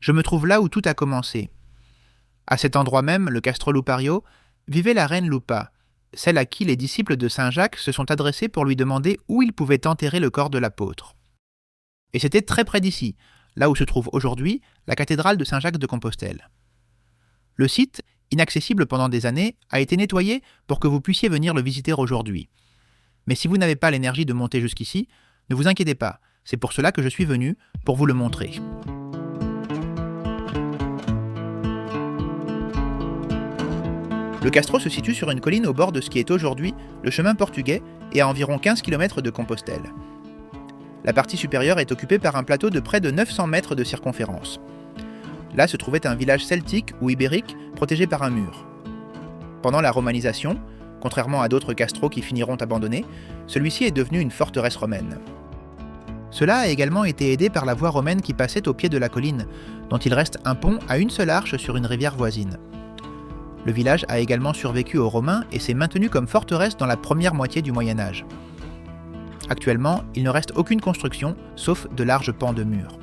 Je me trouve là où tout a commencé. À cet endroit même, le Castro Lupario, vivait la reine Lupa, celle à qui les disciples de Saint Jacques se sont adressés pour lui demander où ils pouvaient enterrer le corps de l'apôtre. Et c'était très près d'ici, là où se trouve aujourd'hui la cathédrale de Saint-Jacques de Compostelle. Le site, inaccessible pendant des années, a été nettoyé pour que vous puissiez venir le visiter aujourd'hui. Mais si vous n'avez pas l'énergie de monter jusqu'ici, ne vous inquiétez pas, c'est pour cela que je suis venu, pour vous le montrer. Le Castro se situe sur une colline au bord de ce qui est aujourd'hui le chemin portugais et à environ 15 km de Compostelle. La partie supérieure est occupée par un plateau de près de 900 mètres de circonférence. Là se trouvait un village celtique ou ibérique protégé par un mur. Pendant la romanisation, contrairement à d'autres castros qui finiront abandonnés, celui-ci est devenu une forteresse romaine. Cela a également été aidé par la voie romaine qui passait au pied de la colline, dont il reste un pont à une seule arche sur une rivière voisine. Le village a également survécu aux Romains et s'est maintenu comme forteresse dans la première moitié du Moyen Âge. Actuellement, il ne reste aucune construction, sauf de larges pans de murs.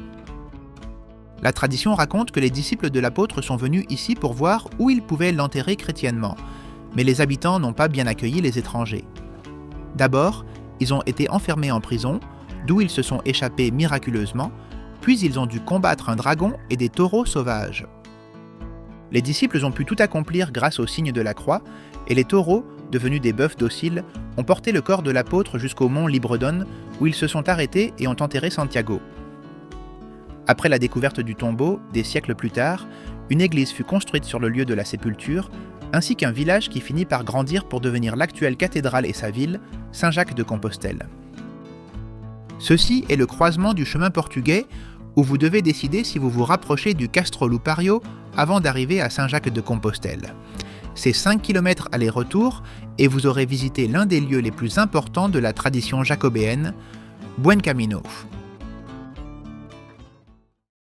La tradition raconte que les disciples de l'apôtre sont venus ici pour voir où ils pouvaient l'enterrer chrétiennement, mais les habitants n'ont pas bien accueilli les étrangers. D'abord, ils ont été enfermés en prison, d'où ils se sont échappés miraculeusement, puis ils ont dû combattre un dragon et des taureaux sauvages. Les disciples ont pu tout accomplir grâce au signe de la croix, et les taureaux, devenus des bœufs dociles, ont porté le corps de l'apôtre jusqu'au mont Libredone, où ils se sont arrêtés et ont enterré Santiago. Après la découverte du tombeau, des siècles plus tard, une église fut construite sur le lieu de la sépulture, ainsi qu'un village qui finit par grandir pour devenir l'actuelle cathédrale et sa ville, Saint-Jacques de Compostelle. Ceci est le croisement du chemin portugais, où vous devez décider si vous vous rapprochez du Castro Lupario avant d'arriver à Saint-Jacques de Compostelle. C'est 5 km aller-retour et vous aurez visité l'un des lieux les plus importants de la tradition jacobéenne, Buen Camino.